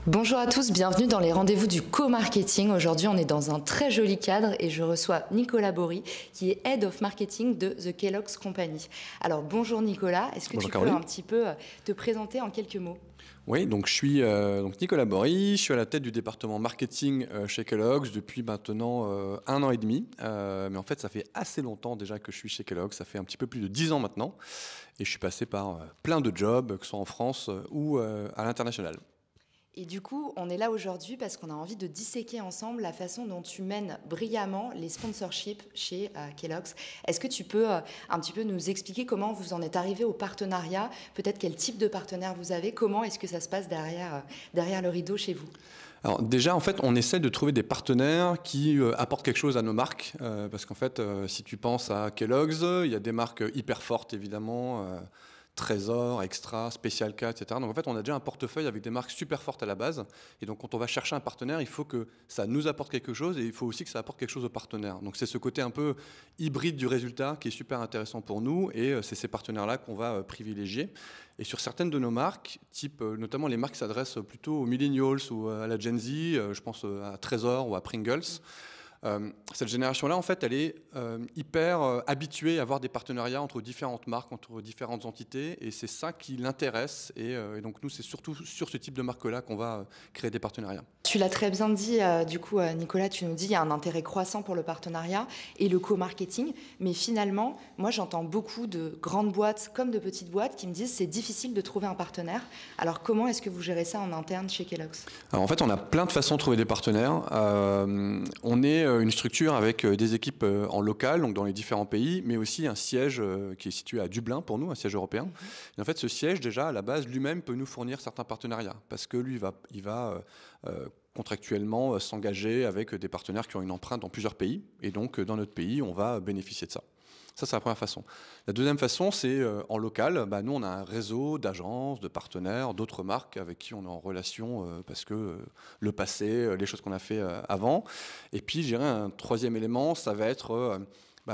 Bonjour à tous, bienvenue dans les rendez-vous du co-marketing. Aujourd'hui, on est dans un très joli cadre et je reçois Nicolas Bory, qui est Head of Marketing de The Kellogg's Company. Alors, bonjour Nicolas, est-ce que tu peux un petit peu te présenter en quelques mots ? Oui, donc je suis Nicolas Bory, je suis à la tête du département marketing chez Kellogg's depuis maintenant 1 an et demi. Mais en fait, ça fait assez longtemps déjà que je suis chez Kellogg's, ça fait un petit peu plus de 10 ans maintenant. Et je suis passé par plein de jobs, que ce soit en France ou à l'international. Et du coup, on est là aujourd'hui parce qu'on a envie de disséquer ensemble la façon dont tu mènes brillamment les sponsorships chez Kellogg's. Est-ce que tu peux un petit peu nous expliquer comment vous en êtes arrivé au partenariat, peut-être quel type de partenaire vous avez, comment est-ce que ça se passe derrière le rideau chez vous ? Alors déjà, en fait, on essaie de trouver des partenaires qui apportent quelque chose à nos marques, parce qu'en fait, si tu penses à Kellogg's, il y a des marques hyper fortes, évidemment, Trésor, Extra, Special K, etc. Donc en fait, on a déjà un portefeuille avec des marques super fortes à la base. Et donc quand on va chercher un partenaire, il faut que ça nous apporte quelque chose et il faut aussi que ça apporte quelque chose au partenaire. Donc c'est ce côté un peu hybride du résultat qui est super intéressant pour nous et c'est ces partenaires-là qu'on va privilégier. Et sur certaines de nos marques, type notamment les marques qui s'adressent plutôt aux millennials ou à la Gen Z, je pense à Trésor ou à Pringles, cette génération-là, en fait, elle est hyper habituée à avoir des partenariats entre différentes marques, entre différentes entités, et c'est ça qui l'intéresse. Et donc nous, c'est surtout sur ce type de marque-là qu'on va créer des partenariats. Tu l'as très bien dit, du coup, Nicolas, tu nous dis qu'il y a un intérêt croissant pour le partenariat et le co-marketing. Mais finalement, moi, j'entends beaucoup de grandes boîtes comme de petites boîtes qui me disent que c'est difficile de trouver un partenaire. Alors, comment est-ce que vous gérez ça en interne chez Kellogg's ? Alors, en fait, on a plein de façons de trouver des partenaires. On est une structure avec des équipes en local, donc dans les différents pays, mais aussi un siège qui est situé à Dublin pour nous, un siège européen. Et en fait, ce siège, déjà, à la base, lui-même peut nous fournir certains partenariats parce que lui, il va contractuellement s'engager avec des partenaires qui ont une empreinte dans plusieurs pays. Et donc, dans notre pays, on va bénéficier de ça. Ça, c'est la première façon. La deuxième façon, c'est en local. Nous, on a un réseau d'agences, de partenaires, d'autres marques avec qui on est en relation parce que le passé, les choses qu'on a fait avant. Et puis, je dirais un troisième élément, ça va être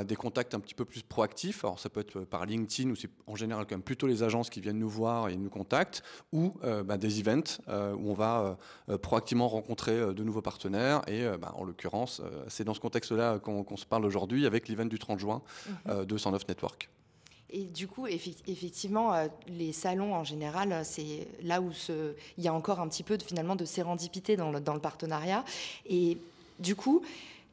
des contacts un petit peu plus proactifs. Alors, ça peut être par LinkedIn, ou c'est en général quand même plutôt les agences qui viennent nous voir et nous contactent, ou des events où on va proactivement rencontrer de nouveaux partenaires. Et en l'occurrence, c'est dans ce contexte-là qu'on se parle aujourd'hui avec l'event du 30 juin de 109 Network. Et du coup, effectivement, les salons en général, c'est là où il y a encore un petit peu finalement de sérendipité dans le partenariat. Et du coup,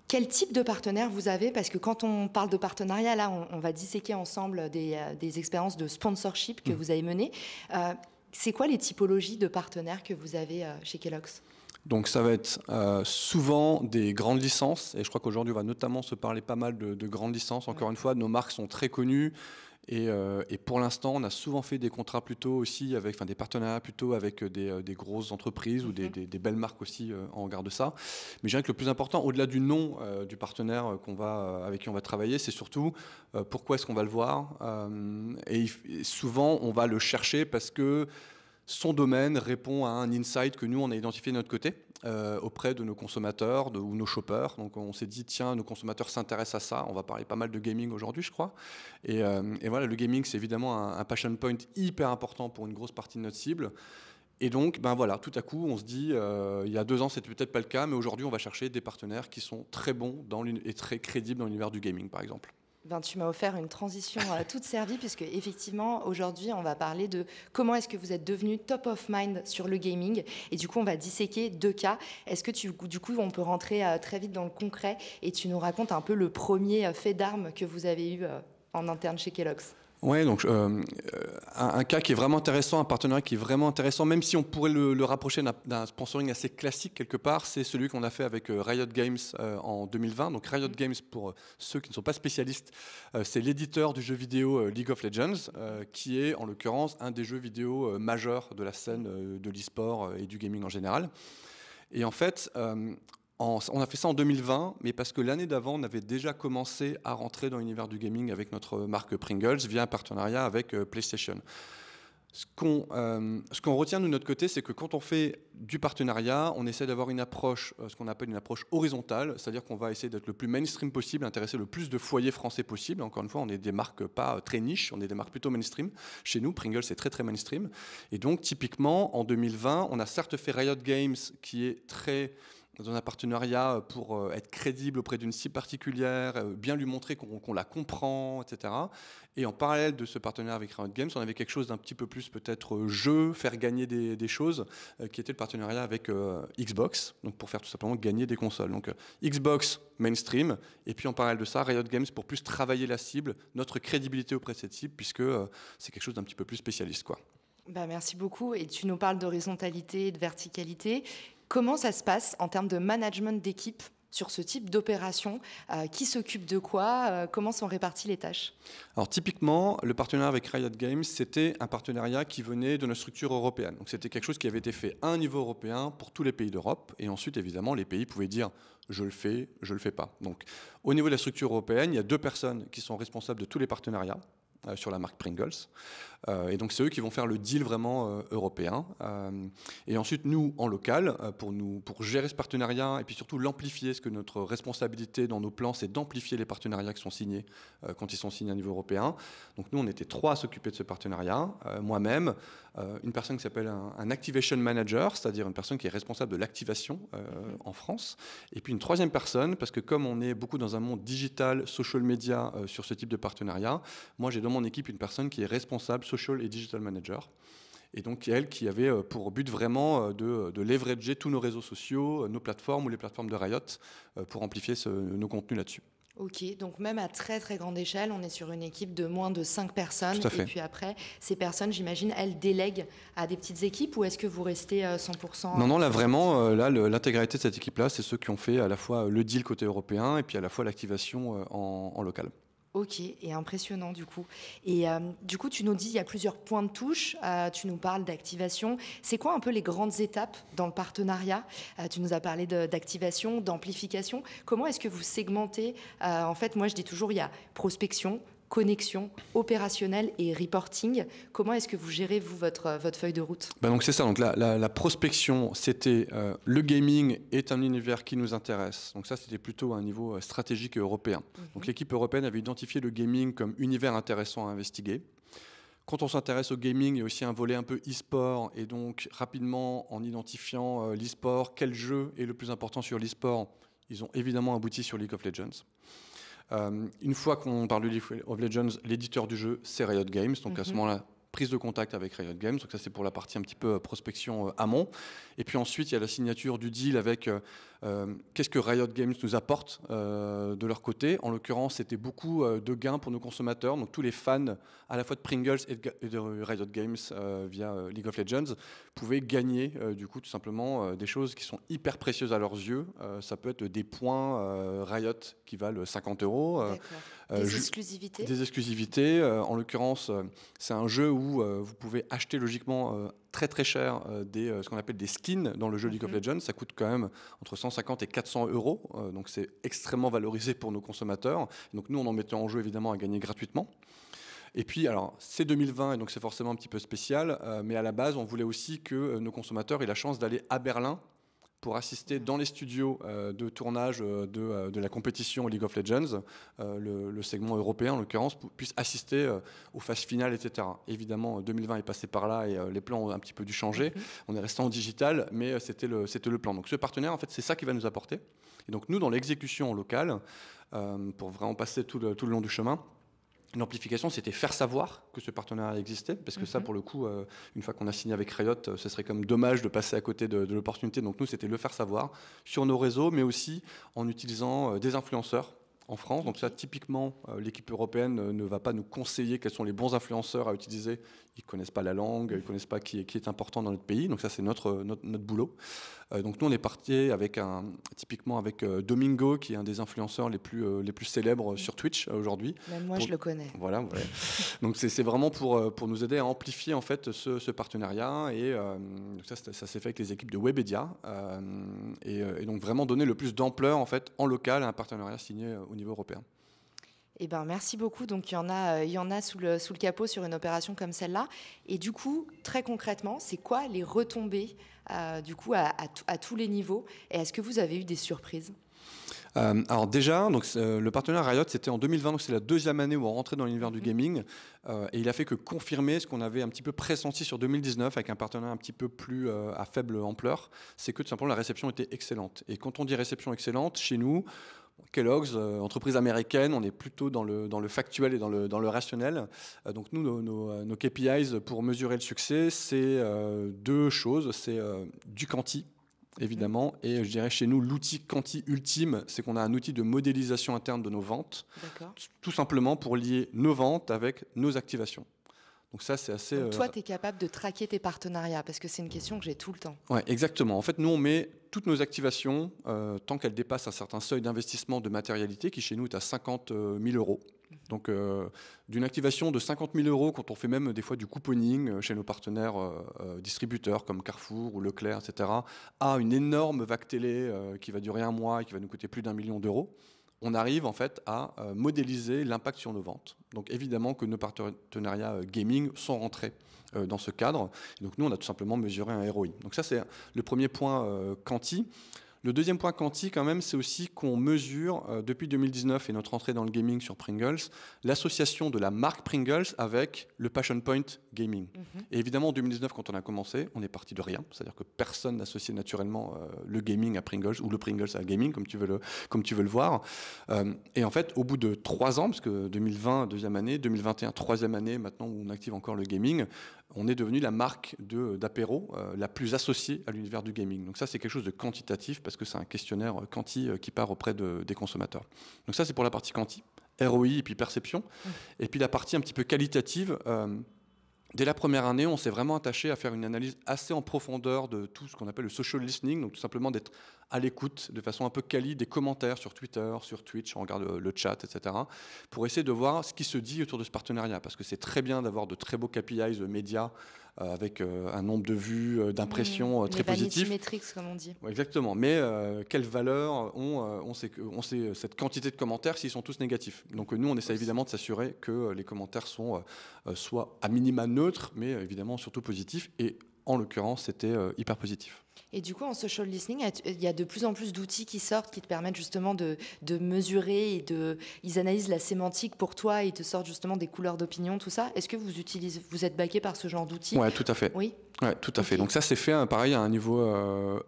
quel type de partenaire vous avez ? Parce que quand on parle de partenariat, là, on va disséquer ensemble des expériences de sponsorship que vous avez menées. C'est quoi les typologies de partenaires que vous avez chez Kellogg's ? Donc ça va être souvent des grandes licences, et je crois qu'aujourd'hui on va notamment se parler pas mal de grandes licences. Encore une fois, nos marques sont très connues, et pour l'instant on a souvent fait des contrats plutôt aussi avec, des partenariats plutôt avec des grosses entreprises ou des belles marques aussi en regard de ça. Mais je dirais que le plus important, au-delà du nom du partenaire avec qui on va travailler, c'est surtout pourquoi est-ce qu'on va le voir. Et souvent on va le chercher parce que son domaine répond à un insight que nous, on a identifié de notre côté auprès de nos consommateurs ou nos shoppers. Donc, on s'est dit, tiens, nos consommateurs s'intéressent à ça. On va parler pas mal de gaming aujourd'hui, je crois. Et voilà, le gaming, c'est évidemment un passion point hyper important pour une grosse partie de notre cible. Et donc, voilà, tout à coup, on se dit, il y a 2 ans, c'était peut-être pas le cas, mais aujourd'hui, on va chercher des partenaires qui sont très bons et très crédibles dans l'univers du gaming, par exemple. Tu m'as offert une transition toute servie, puisque effectivement, aujourd'hui, on va parler de comment est-ce que vous êtes devenu top of mind sur le gaming. Et du coup, on va disséquer 2 cas. Est-ce que du coup, on peut rentrer très vite dans le concret et tu nous racontes un peu le premier fait d'armes que vous avez eu en interne chez Kellogg's ? Oui, donc un cas qui est vraiment intéressant, un partenariat qui est vraiment intéressant, même si on pourrait le rapprocher d'un sponsoring assez classique quelque part, c'est celui qu'on a fait avec Riot Games en 2020. Donc Riot Games, pour ceux qui ne sont pas spécialistes, c'est l'éditeur du jeu vidéo League of Legends, qui est en l'occurrence un des jeux vidéo majeurs de la scène de l'e-sport et du gaming en général. Et en fait, on a fait ça en 2020, mais parce que l'année d'avant, on avait déjà commencé à rentrer dans l'univers du gaming avec notre marque Pringles via un partenariat avec PlayStation. Ce qu'on retient de notre côté, c'est que quand on fait du partenariat, on essaie d'avoir une approche, ce qu'on appelle une approche horizontale, c'est-à-dire qu'on va essayer d'être le plus mainstream possible, intéresser le plus de foyers français possible. Encore une fois, on est des marques pas très niches, on est des marques plutôt mainstream. Chez nous, Pringles, c'est très très mainstream. Et donc, typiquement, en 2020, on a certes fait Riot Games, qui est très dans un partenariat pour être crédible auprès d'une cible particulière, bien lui montrer qu'on la comprend, etc. Et en parallèle de ce partenariat avec Riot Games, on avait quelque chose d'un petit peu plus peut-être jeu, faire gagner des choses, qui était le partenariat avec Xbox, donc pour faire tout simplement gagner des consoles. Donc Xbox mainstream, et puis en parallèle de ça, Riot Games pour plus travailler la cible, notre crédibilité auprès de cette cible, puisque c'est quelque chose d'un petit peu plus spécialiste, quoi. Bah, merci beaucoup. Et tu nous parles d'horizontalité et de verticalité. Comment ça se passe en termes de management d'équipe sur ce type d'opération? Qui s'occupe de quoi? Comment sont réparties les tâches? Alors typiquement, le partenariat avec Riot Games, c'était un partenariat qui venait de notre structure européenne. Donc c'était quelque chose qui avait été fait à un niveau européen pour tous les pays d'Europe. Et ensuite, évidemment, les pays pouvaient dire « je le fais, je le fais pas ». Donc au niveau de la structure européenne, il y a 2 personnes qui sont responsables de tous les partenariats sur la marque Pringles. Et donc c'est eux qui vont faire le deal vraiment européen. Et ensuite nous en local pour gérer ce partenariat et puis surtout l'amplifier, parce que notre responsabilité dans nos plans c'est d'amplifier les partenariats qui sont signés quand ils sont signés à niveau européen. Donc nous on était 3 à s'occuper de ce partenariat, moi-même, une personne qui s'appelle un activation manager, c'est-à-dire une personne qui est responsable de l'activation en France, et puis une 3e personne, parce que comme on est beaucoup dans un monde digital, social media sur ce type de partenariat, moi j'ai dans mon équipe une personne qui est responsable social et digital manager. Et donc elle qui avait pour but vraiment de leverager tous nos réseaux sociaux, nos plateformes ou les plateformes de Riot pour amplifier nos contenus là-dessus. Ok, donc même à très très grande échelle, on est sur une équipe de moins de 5 personnes. Tout à fait. Et puis après, ces personnes, j'imagine, elles délèguent à des petites équipes, ou est-ce que vous restez 100%? Non, là vraiment, l'intégralité de cette équipe-là, c'est ceux qui ont fait à la fois le deal côté européen et puis à la fois l'activation en local. Ok, et impressionnant du coup. Et du coup, tu nous dis il y a plusieurs points de touche, tu nous parles d'activation. C'est quoi un peu les grandes étapes dans le partenariat? Tu nous as parlé d'activation, d'amplification. Comment est-ce que vous segmentez? En fait, moi je dis toujours, il y a prospection, connexion, opérationnel et reporting. Comment est-ce que vous gérez, vous, votre feuille de route? Donc c'est ça, donc la prospection, c'était le gaming est un univers qui nous intéresse. Donc ça, c'était plutôt à un niveau stratégique et européen. Donc l'équipe européenne avait identifié le gaming comme univers intéressant à investiguer. Quand on s'intéresse au gaming, il y a aussi un volet un peu e-sport, et donc rapidement, en identifiant l'e-sport, quel jeu est le plus important sur l'e-sport, ils ont évidemment abouti sur League of Legends. Une fois qu'on parle de League of Legends, l'éditeur du jeu, c'est Riot Games. Donc à ce moment-là, prise de contact avec Riot Games. Donc ça, c'est pour la partie un petit peu prospection amont. Et puis ensuite, il y a la signature du deal avec qu'est-ce que Riot Games nous apporte de leur côté. En l'occurrence, c'était beaucoup de gains pour nos consommateurs. Donc tous les fans à la fois de Pringles et de Riot Games via League of Legends pouvaient gagner du coup tout simplement des choses qui sont hyper précieuses à leurs yeux. Ça peut être des points Riot qui valent 50 €. Des exclusivités? Des exclusivités. En l'occurrence, c'est un jeu où vous pouvez acheter logiquement très très cher ce qu'on appelle des skins dans le jeu League of Legends. Ça coûte quand même entre 150 et 400 €. Donc c'est extrêmement valorisé pour nos consommateurs. Donc nous, on en mettait en jeu évidemment à gagner gratuitement. Et puis, alors, c'est 2020 et donc c'est forcément un petit peu spécial. Mais à la base, on voulait aussi que nos consommateurs aient la chance d'aller à Berlin pour assister dans les studios de tournage de la compétition League of Legends, le segment européen en l'occurrence, puisse assister aux phases finales, etc. Évidemment, 2020 est passé par là et les plans ont un petit peu dû changer. On est resté en digital, mais c'était le plan. Donc ce partenaire, en fait, c'est ça qui va nous apporter. Et donc nous, dans l'exécution locale, pour vraiment passer tout le long du chemin, l'amplification, c'était faire savoir que ce partenariat existait, parce que ça, pour le coup, une fois qu'on a signé avec Riot, ce serait comme dommage de passer à côté de l'opportunité. Donc nous, c'était le faire savoir sur nos réseaux, mais aussi en utilisant des influenceurs en France. Donc ça, typiquement, l'équipe européenne ne va pas nous conseiller quels sont les bons influenceurs à utiliser. Ils ne connaissent pas la langue, ils ne connaissent pas qui est important dans notre pays. Donc ça, c'est notre boulot. Donc nous, on est parti avec typiquement avec Domingo, qui est un des influenceurs les plus célèbres sur Twitch aujourd'hui. Même moi, je le connais. Voilà. Ouais. Donc c'est vraiment pour nous aider à amplifier en fait ce partenariat. Et ça s'est fait avec les équipes de Webedia. Et donc vraiment donner le plus d'ampleur en fait en local à un partenariat signé au niveau européen. Eh ben, merci beaucoup. Donc, il y en a sous le capot sur une opération comme celle-là. Et du coup, très concrètement, c'est quoi les retombées du coup, à tous les niveaux? Et est-ce que vous avez eu des surprises? Alors déjà, donc, le partenaire Riot, c'était en 2020, donc c'est la deuxième année où on rentrait dans l'univers du gaming. Et il a fait que confirmer ce qu'on avait un petit peu pressenti sur 2019 avec un partenaire un petit peu plus à faible ampleur. C'est que tout simplement la réception était excellente. Et quand on dit réception excellente, chez nous, Kellogg's, entreprise américaine, on est plutôt dans le factuel et dans le rationnel. Donc nous, nos KPIs pour mesurer le succès, c'est deux choses. C'est du quanti, évidemment, et je dirais chez nous, l'outil quanti ultime, c'est qu'on a un outil de modélisation interne de nos ventes, tout simplement pour lier nos ventes avec nos activations. Donc ça, c'est assez... Donc toi, tu es capable de traquer tes partenariats, parce que c'est une question que j'ai tout le temps. Oui, exactement. En fait, nous, on met toutes nos activations, tant qu'elles dépassent un certain seuil d'investissement de matérialité, qui chez nous est à 50 000 euros. Donc, d'une activation de 50 000 euros, quand on fait même des fois du couponing chez nos partenaires distributeurs comme Carrefour ou Leclerc, etc., à une énorme vague télé qui va durer un mois et qui va nous coûter plus d'1 million d'euros, on arrive en fait à modéliser l'impact sur nos ventes. Donc évidemment que nos partenariats gaming sont rentrés dans ce cadre. Et donc nous, on a tout simplement mesuré un ROI. Donc ça, c'est le premier point quanti. Le deuxième point quanti, quand même, c'est aussi qu'on mesure, depuis 2019 et notre entrée dans le gaming sur Pringles, l'association de la marque Pringles avec le Passion Point Gaming. Et évidemment, en 2019, quand on a commencé, on est parti de rien. C'est-à-dire que personne n'associait naturellement le gaming à Pringles ou le Pringles à gaming, comme tu veux le voir. Et en fait, au bout de 3 ans, parce que 2020, deuxième année, 2021, troisième année, maintenant où on active encore le gaming, on est devenu la marque d'apéro la plus associée à l'univers du gaming. Donc ça, c'est quelque chose de quantitatif parce que c'est un questionnaire quanti qui part auprès des consommateurs. Donc ça, c'est pour la partie quanti, ROI et puis perception. Et puis la partie un petit peu qualitative, dès la première année, on s'est vraiment attaché à faire une analyse assez en profondeur de tout ce qu'on appelle le social listening, donc tout simplement d'être à l'écoute de façon un peu quali des commentaires sur Twitter, sur Twitch, on regarde le chat, etc., pour essayer de voir ce qui se dit autour de ce partenariat, parce que c'est très bien d'avoir de très beaux KPIs médias avec un nombre de vues, d'impressions très positif. Les metrics, comme on dit. Ouais, exactement, mais quelle valeur ont cette quantité de commentaires s'ils sont tous négatifs? Donc nous, on essaie évidemment de s'assurer que les commentaires sont soit à minima neutres, mais évidemment surtout positifs, et en l'occurrence, c'était hyper positif. Et du coup, en social listening, il y a de plus en plus d'outils qui sortent qui te permettent justement de mesurer et ils analysent la sémantique pour toi et ils te sortent justement des couleurs d'opinion, tout ça. Est-ce que vous êtes baqué par ce genre d'outils? Ouais, tout à fait. Oui. Ouais, tout à fait. Donc ça, c'est fait pareil à un niveau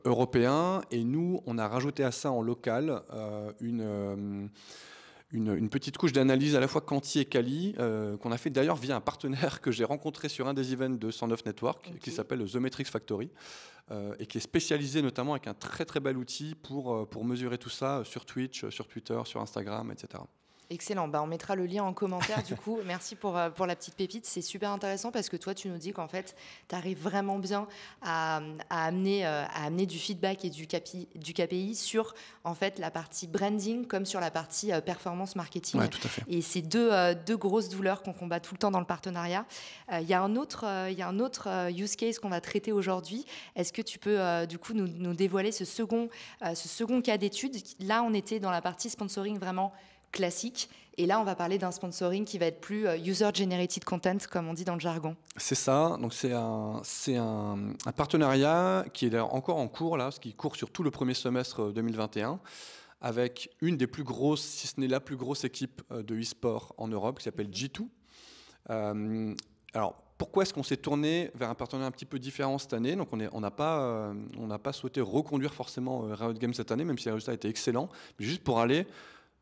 européen, et nous, on a rajouté à ça en local une petite couche d'analyse à la fois quanti et quali, qu'on a fait d'ailleurs via un partenaire que j'ai rencontré sur un des events de 109 Network, qui s'appelle The Metrics Factory, et qui est spécialisé notamment avec un très très bel outil pour mesurer tout ça sur Twitch, sur Twitter, sur Instagram, etc. Excellent. On mettra le lien en commentaire du coup. Merci pour la petite pépite. C'est super intéressant parce que toi, tu nous dis qu'en fait, tu arrives vraiment bien à amener du feedback et du KPI sur en fait, la partie branding comme sur la partie performance marketing. Ouais, tout à fait. Et c'est deux grosses douleurs qu'on combat tout le temps dans le partenariat. Il y a un autre use case qu'on va traiter aujourd'hui. Est-ce que tu peux du coup nous dévoiler ce second cas d'étude? Là, on était dans la partie sponsoring vraiment classique. Et là, on va parler d'un sponsoring qui va être plus user-generated content, comme on dit dans le jargon. C'est ça. Donc, c'est un partenariat qui est encore en cours, là, ce qui court sur tout le premier semestre 2021, avec une des plus grosses, si ce n'est la plus grosse équipe de e-sport en Europe, qui s'appelle G2. Alors, pourquoi est-ce qu'on s'est tourné vers un partenaire un petit peu différent cette année? Donc, on n'a pas souhaité reconduire forcément Riot Games cette année, même si les résultats étaient excellents, mais juste pour aller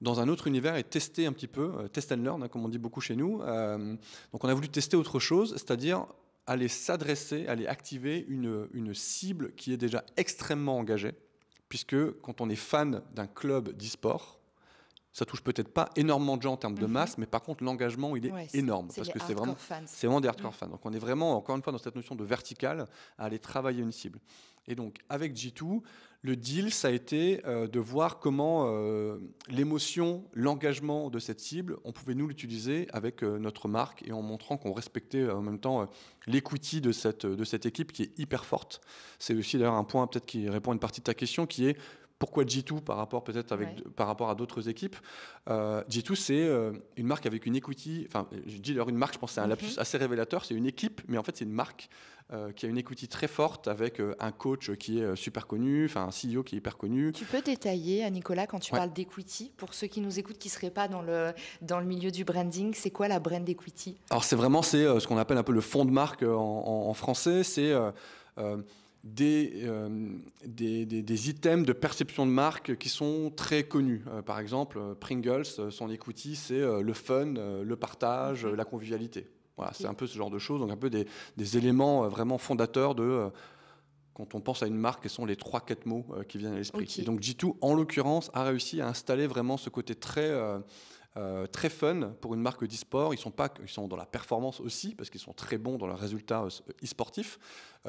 dans un autre univers et tester un petit peu, test and learn, comme on dit beaucoup chez nous. Donc on a voulu tester autre chose, c'est-à-dire aller s'adresser, aller activer une cible qui est déjà extrêmement engagée, puisque quand on est fan d'un club d'e-sport, ça touche peut-être pas énormément de gens en termes de masse, mais par contre l'engagement il est énorme, parce que c'est vraiment des hardcore fans. Donc on est vraiment, encore une fois, dans cette notion de verticale, à aller travailler une cible. Et donc avec G2, le deal, ça a été de voir comment l'émotion, l'engagement de cette cible, on pouvait nous l'utiliser avec notre marque, et en montrant qu'on respectait en même temps l'equity de cette équipe qui est hyper forte. C'est aussi d'ailleurs un point peut-être qui répond à une partie de ta question, qui est pourquoi G2 par rapport peut-être par rapport à d'autres équipes. G2, c'est une marque avec une equity. Enfin, je dis alors une marque, je pense que c'est un lapsus assez révélateur. C'est une équipe, mais en fait, c'est une marque qui a une equity très forte avec un coach qui est super connu, enfin un CEO qui est hyper connu. Tu peux détailler, Nicolas, quand tu parles d'equity, pour ceux qui nous écoutent qui ne seraient pas dans le milieu du branding, c'est quoi la brand equity? Alors c'est vraiment ce qu'on appelle un peu le fond de marque en français. C'est des items de perception de marque qui sont très connus. Par exemple, Pringles, son equity, c'est le fun, le partage, la convivialité. Voilà, c'est un peu ce genre de choses, donc un peu des éléments vraiment fondateurs de... quand on pense à une marque, quels sont les 3-4 mots qui viennent à l'esprit. Et donc G2, en l'occurrence, a réussi à installer vraiment ce côté très fun pour une marque d'e-sport. Ils sont dans la performance aussi, parce qu'ils sont très bons dans leurs résultats e-sportifs,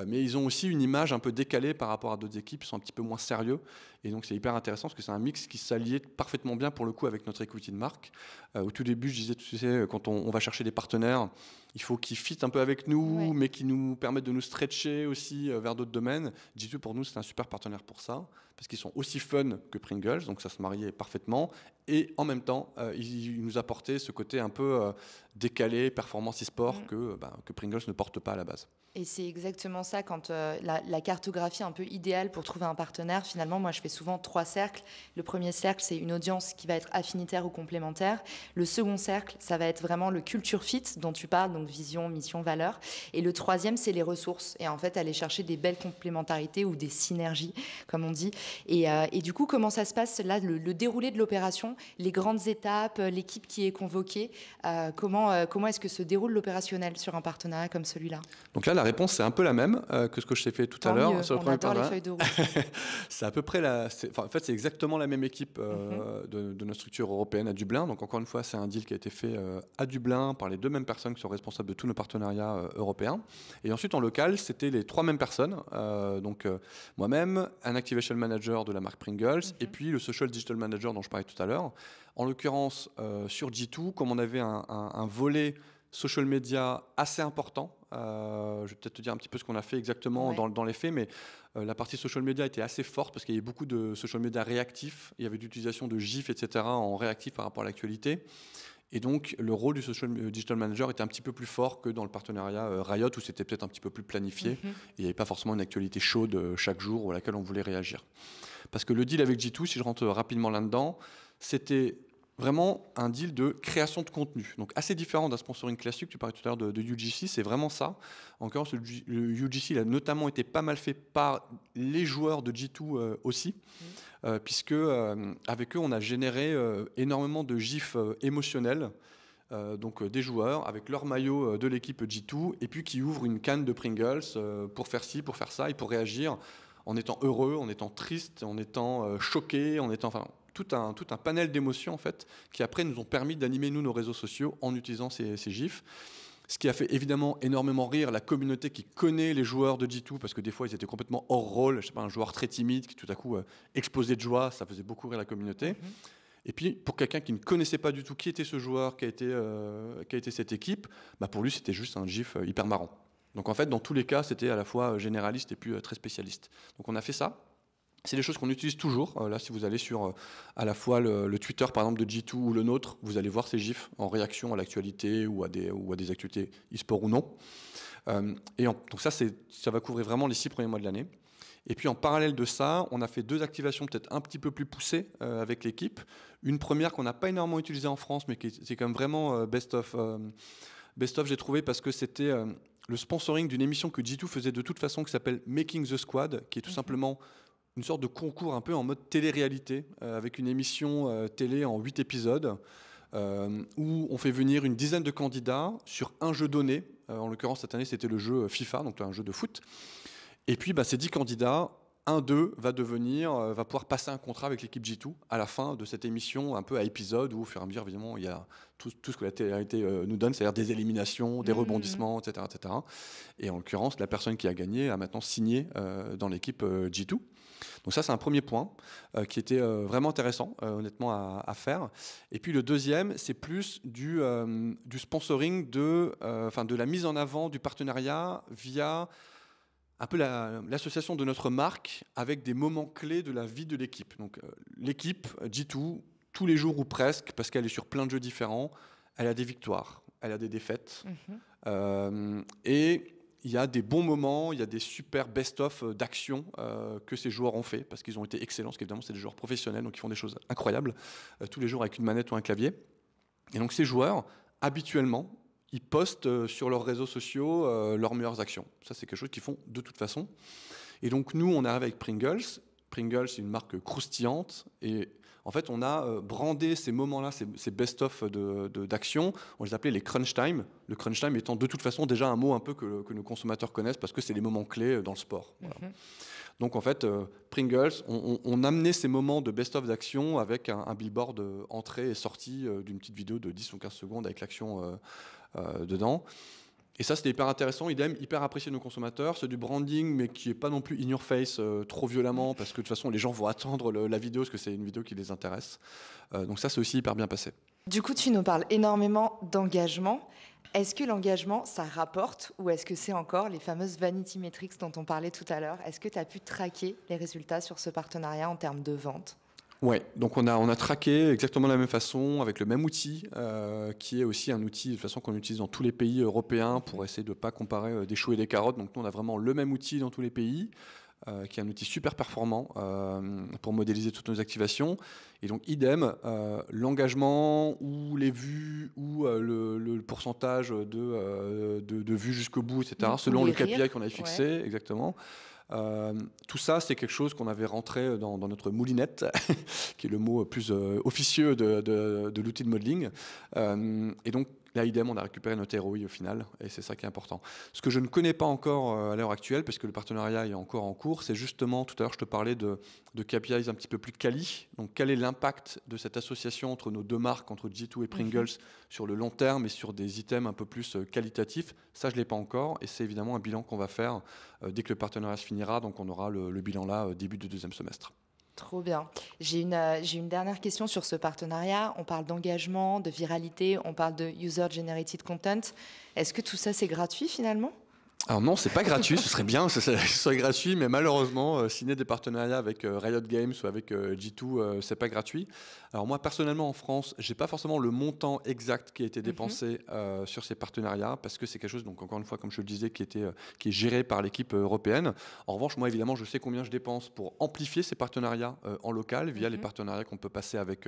mais ils ont aussi une image un peu décalée par rapport à d'autres équipes, ils sont un petit peu moins sérieux, et donc c'est hyper intéressant, parce que c'est un mix qui s'allie parfaitement bien pour le coup avec notre equity de marque. Au tout début, je disais, tu sais, quand on va chercher des partenaires, il faut qu'ils fit un peu avec nous, mais qui nous permettent de nous stretcher aussi vers d'autres domaines. G2, pour nous, c'est un super partenaire pour ça, parce qu'ils sont aussi fun que Pringles, donc ça se mariait parfaitement. Et en même temps, ils nous apportaient ce côté un peu décalé, performance e-sport, que Pringles ne porte pas à la base. Et c'est exactement ça, quand la cartographie un peu idéale pour trouver un partenaire, finalement, moi je fais souvent 3 cercles. Le premier cercle, c'est une audience qui va être affinitaire ou complémentaire. Le second cercle, ça va être vraiment le culture fit dont tu parles, donc vision, mission, valeur. Et le troisième, c'est les ressources. Et en fait, aller chercher des belles complémentarités ou des synergies, comme on dit. Et du coup, comment ça se passe là, le déroulé de l'opération, les grandes étapes, l'équipe qui est convoquée, comment est-ce que se déroule l'opérationnel sur un partenariat comme celui-là? Donc là, la réponse, c'est un peu la même que ce que je t'ai fait tout à l'heure. On adore les feuilles de route. C'est à peu près en fait, c'est exactement la même équipe de notre structure européenne à Dublin. Donc encore une fois, c'est un deal qui a été fait à Dublin par les 2 mêmes personnes qui sont responsables de tous nos partenariats européens. Et ensuite, en local, c'était les 3 mêmes personnes. Donc moi-même, un activation manager de la marque Pringles, et puis le social digital manager dont je parlais tout à l'heure. En l'occurrence, sur G2, comme on avait un volet social media assez important. Je vais peut-être te dire un petit peu ce qu'on a fait exactement dans les faits, mais la partie social media était assez forte parce qu'il y avait beaucoup de social media réactifs. Il y avait de l'utilisation de GIF, etc. en réactif par rapport à l'actualité. Et donc, le rôle du social digital manager était un petit peu plus fort que dans le partenariat Riot, où c'était peut-être un petit peu plus planifié. Et il n'y avait pas forcément une actualité chaude chaque jour à laquelle on voulait réagir. Parce que le deal avec G2, si je rentre rapidement là-dedans, c'était vraiment un deal de création de contenu. Donc assez différent d'un sponsoring classique, tu parlais tout à l'heure de UGC, c'est vraiment ça. En l'occurrence, le UGC il a notamment été pas mal fait par les joueurs de G2 aussi, puisque avec eux, on a généré énormément de gifs émotionnels, donc des joueurs avec leur maillot de l'équipe G2, et puis qui ouvrent une canne de Pringles pour faire ci, pour faire ça, et pour réagir en étant heureux, en étant triste, en étant choqué, en étant... Enfin, tout un panel d'émotions en fait, qui après nous ont permis d'animer nos réseaux sociaux en utilisant ces gifs. Ce qui a fait évidemment énormément rire la communauté qui connaît les joueurs de G2, parce que des fois ils étaient complètement hors rôle. Je sais pas, un joueur très timide qui tout à coup explosait de joie, ça faisait beaucoup rire la communauté. Et puis pour quelqu'un qui ne connaissait pas du tout qui était ce joueur, qui a été cette équipe, bah pour lui c'était juste un gif hyper marrant. Donc en fait dans tous les cas c'était à la fois généraliste et puis très spécialiste. Donc on a fait ça. C'est des choses qu'on utilise toujours. Là, si vous allez sur à la fois le Twitter, par exemple, de G2 ou le nôtre, vous allez voir ces gifs en réaction à l'actualité ou à des actualités e-sport ou non. Donc ça va couvrir vraiment les 6 premiers mois de l'année. Et puis en parallèle de ça, on a fait 2 activations peut-être un petit peu plus poussées avec l'équipe. Une première qu'on n'a pas énormément utilisée en France, mais qui est quand même vraiment best of, j'ai trouvé, parce que c'était le sponsoring d'une émission que G2 faisait de toute façon, qui s'appelle Making the Squad, qui est tout simplement une sorte de concours un peu en mode télé-réalité, avec une émission télé en 8 épisodes, où on fait venir une dizaine de candidats sur un jeu donné. En l'occurrence, cette année, c'était le jeu FIFA, donc un jeu de foot. Et puis, ces 10 candidats, un d'eux va pouvoir passer un contrat avec l'équipe G2 à la fin de cette émission, un peu à épisode, où au fur et à mesure, évidemment, il y a tout ce que la télé-réalité nous donne, c'est-à-dire des éliminations, des rebondissements, etc., etc. Et en l'occurrence, la personne qui a gagné a maintenant signé dans l'équipe G2. Donc ça, c'est un premier point qui était vraiment intéressant, honnêtement, à faire. Et puis le deuxième, c'est plus du sponsoring de la mise en avant du partenariat via un peu l'association de notre marque avec des moments clés de la vie de l'équipe. Donc l'équipe G2, tous les jours ou presque, parce qu'elle est sur plein de jeux différents, elle a des victoires, elle a des défaites. Et il y a des bons moments, il y a des super best-of d'action que ces joueurs ont fait, parce qu'ils ont été excellents, parce qu'évidemment c'est des joueurs professionnels, donc ils font des choses incroyables, tous les jours avec une manette ou un clavier. Et donc ces joueurs, habituellement, ils postent sur leurs réseaux sociaux leurs meilleures actions. Ça, c'est quelque chose qu'ils font de toute façon. Et donc, nous, on arrive avec Pringles. Pringles, c'est une marque croustillante. Et en fait, on a brandé ces moments-là, ces best-of d'actions. On les appelait les crunch time. Le crunch time étant de toute façon déjà un mot un peu que nos consommateurs connaissent parce que c'est les moments clés dans le sport. Voilà. Donc en fait, Pringles, on amenait ces moments de best-of d'action avec un billboard entrée et sortie d'une petite vidéo de 10 ou 15 secondes avec l'action dedans. Et ça, c'était hyper intéressant, idem, hyper apprécié de nos consommateurs. C'est du branding, mais qui n'est pas non plus in your face trop violemment, parce que de toute façon, les gens vont attendre la vidéo, parce que c'est une vidéo qui les intéresse. Donc ça, c'est aussi hyper bien passé. Du coup, tu nous parles énormément d'engagement. Est-ce que l'engagement, ça rapporte, ou est-ce que c'est encore les fameuses vanity metrics dont on parlait tout à l'heure? Est-ce que tu as pu traquer les résultats sur ce partenariat en termes de vente? Ouais, donc on a traqué exactement de la même façon, avec le même outil, qui est aussi un outil de toute façon qu'on utilise dans tous les pays européens pour essayer de ne pas comparer des choux et des carottes. Donc nous, on a vraiment le même outil dans tous les pays, qui est un outil super performant pour modéliser toutes nos activations. Et donc idem, l'engagement ou les vues ou le pourcentage de vues jusqu'au bout, etc., selon le KPI qu'on avait fixé, exactement. Tout ça, c'est quelque chose qu'on avait rentré dans notre moulinette, qui est le mot plus officieux de l'outil de modeling. Et donc, là, idem, on a récupéré notre ROI au final, et c'est ça qui est important. Ce que je ne connais pas encore à l'heure actuelle, parce que le partenariat est encore en cours, c'est justement, tout à l'heure, je te parlais de KPIs un petit peu plus quali. Donc, quel est l'impact de cette association entre nos deux marques, entre G2 et Pringles, sur le long terme et sur des items un peu plus qualitatifs? Ça, je ne l'ai pas encore, et c'est évidemment un bilan qu'on va faire dès que le partenariat se finira. Donc, on aura le bilan là, début du deuxième semestre. Trop bien. J'ai une dernière question sur ce partenariat. On parle d'engagement, de viralité, on parle de user-generated content. Est-ce que tout ça, c'est gratuit finalement ? Alors non, c'est pas gratuit, ce serait bien que ce soit gratuit, mais malheureusement, signer des partenariats avec Riot Games ou avec G2, c'est pas gratuit. Alors moi, personnellement, en France, j'ai pas forcément le montant exact qui a été dépensé sur ces partenariats, parce que c'est quelque chose, donc encore une fois, comme je le disais, qui est géré par l'équipe européenne. En revanche, moi, évidemment, je sais combien je dépense pour amplifier ces partenariats en local, via les partenariats qu'on peut passer avec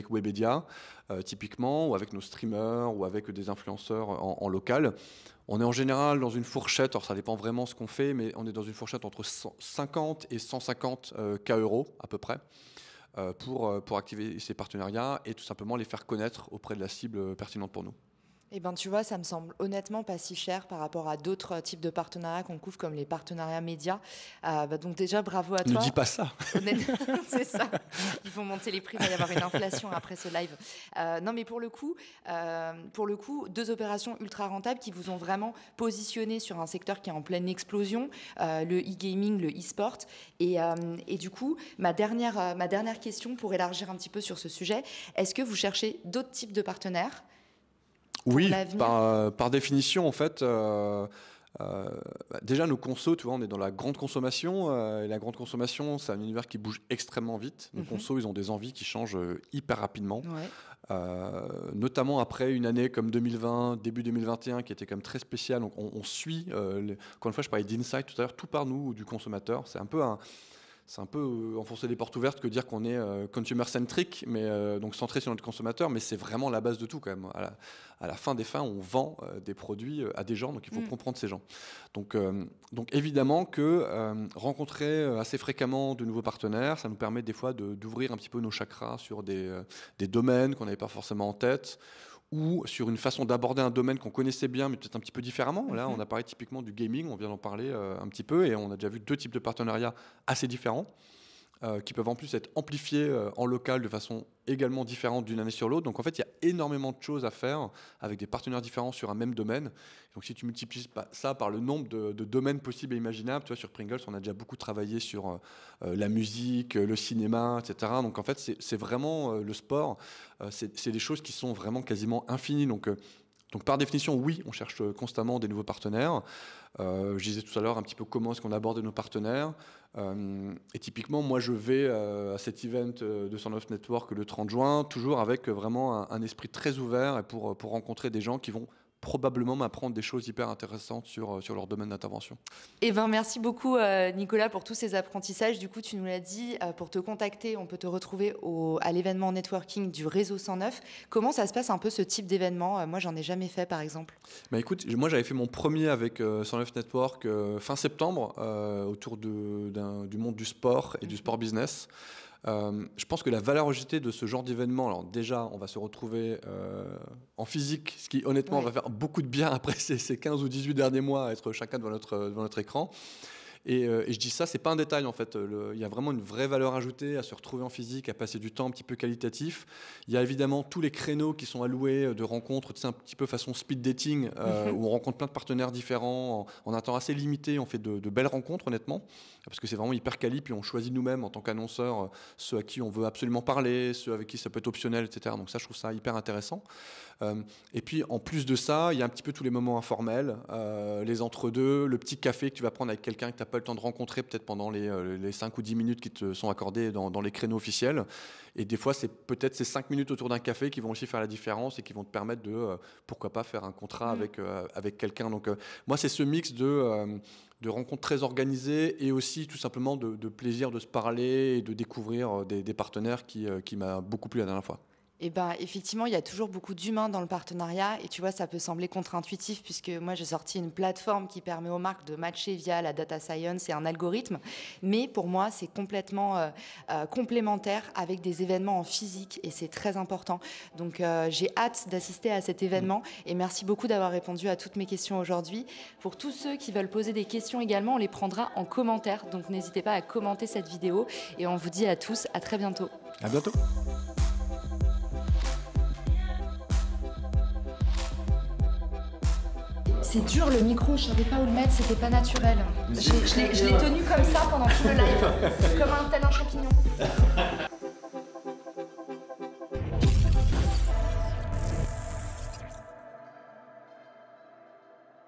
Webedia, typiquement, ou avec nos streamers, ou avec des influenceurs en local. On est en général dans une fourchette, alors ça dépend vraiment ce qu'on fait, mais on est dans une fourchette entre 50 et 150 K euros à peu près pour activer ces partenariats et tout simplement les faire connaître auprès de la cible pertinente pour nous. Eh ben, tu vois, ça me semble honnêtement pas si cher par rapport à d'autres types de partenariats qu'on couvre, comme les partenariats médias. Donc déjà, bravo à toi. Ne dis pas ça. C'est ça. Ils vont monter les prix, il va y avoir une inflation après ce live. Non, mais pour le coup, deux opérations ultra rentables qui vous ont vraiment positionné sur un secteur qui est en pleine explosion, le e-gaming, le e-sport. Et du coup, ma dernière question pour élargir un petit peu sur ce sujet, est-ce que vous cherchez d'autres types de partenaires ? Oui, par définition, en fait, déjà nos consos, tu vois, on est dans la grande consommation. Et la grande consommation, c'est un univers qui bouge extrêmement vite. Nos consos, ils ont des envies qui changent hyper rapidement. Ouais. Notamment après une année comme 2020, début 2021, qui était quand même très spéciale. Donc on suit, encore une fois, je parlais d'insight tout à l'heure, tout par nous, ou du consommateur. C'est un peu enfoncer des portes ouvertes que dire qu'on est consumer-centric, mais donc centré sur notre consommateur, mais c'est vraiment la base de tout quand même. À la fin des fins, on vend des produits à des gens, donc il faut comprendre ces gens. Donc évidemment que rencontrer assez fréquemment de nouveaux partenaires, ça nous permet des fois d'ouvrir un petit peu nos chakras sur des domaines qu'on n'avait pas forcément en tête, ou sur une façon d'aborder un domaine qu'on connaissait bien, mais peut-être un petit peu différemment. Là, on a parlé typiquement du gaming, on vient d'en parler un petit peu, et on a déjà vu deux types de partenariats assez différents, qui peuvent en plus être amplifiés en local de façon également différente d'une année sur l'autre. Donc en fait, il y a énormément de choses à faire avec des partenaires différents sur un même domaine. Donc si tu multiplies ça par le nombre de domaines possibles et imaginables, tu vois, sur Pringles, on a déjà beaucoup travaillé sur la musique, le cinéma, etc. Donc en fait, c'est vraiment le sport. C'est des choses qui sont vraiment quasiment infinies. Donc Donc par définition, oui, on cherche constamment des nouveaux partenaires. Je disais tout à l'heure un petit peu comment est-ce qu'on aborde nos partenaires. Et typiquement, moi je vais à cet event de Sound Off Network le 30 juin, toujours avec vraiment un esprit très ouvert et pour rencontrer des gens qui vont probablement m'apprendre des choses hyper intéressantes sur leur domaine d'intervention. Eh ben, merci beaucoup Nicolas pour tous ces apprentissages. Du coup, tu nous l'as dit, pour te contacter, on peut te retrouver à l'événement networking du réseau 109. Comment ça se passe un peu ce type d'événement? Moi, j'en ai jamais fait par exemple. Bah, écoute, moi j'avais fait mon premier avec 109 Network fin septembre autour du monde du sport et du sport business. Je pense que la valeur ajoutée de ce genre d'événement, alors déjà, on va se retrouver en physique, ce qui honnêtement va faire beaucoup de bien après ces 15 ou 18 derniers mois à être chacun devant notre écran. Et je dis ça, c'est pas un détail en fait. Il y a vraiment une vraie valeur ajoutée à se retrouver en physique, à passer du temps un petit peu qualitatif. Il y a évidemment tous les créneaux qui sont alloués de rencontres, un petit peu façon speed dating, où on rencontre plein de partenaires différents. En un temps assez limité, on fait de belles rencontres honnêtement, parce que c'est vraiment hyper quali, puis on choisit nous-mêmes en tant qu'annonceurs ceux à qui on veut absolument parler, ceux avec qui ça peut être optionnel, etc. Donc ça, je trouve ça hyper intéressant. Et puis en plus de ça, il y a un petit peu tous les moments informels, les entre-deux, le petit café que tu vas prendre avec quelqu'un que tu n'as pas le temps de rencontrer peut-être pendant les 5 ou 10 minutes qui te sont accordées dans les créneaux officiels. Et des fois, c'est peut-être ces 5 minutes autour d'un café qui vont aussi faire la différence et qui vont te permettre de, pourquoi pas, faire un contrat avec quelqu'un. Donc moi, c'est ce mix de rencontres très organisées et aussi tout simplement de plaisir de se parler et de découvrir des partenaires qui m'a beaucoup plu la dernière fois. Eh ben, effectivement, il y a toujours beaucoup d'humains dans le partenariat et tu vois, ça peut sembler contre-intuitif puisque moi, j'ai sorti une plateforme qui permet aux marques de matcher via la data science et un algorithme. Mais pour moi, c'est complètement complémentaire avec des événements en physique et c'est très important. Donc, j'ai hâte d'assister à cet événement et merci beaucoup d'avoir répondu à toutes mes questions aujourd'hui. Pour tous ceux qui veulent poser des questions également, on les prendra en commentaire. Donc, n'hésitez pas à commenter cette vidéo et on vous dit à tous à très bientôt. À bientôt. C'est dur le micro, je savais pas où le mettre, c'était pas naturel. Je l'ai tenu comme ça pendant tout le live, comme un tel un champignon.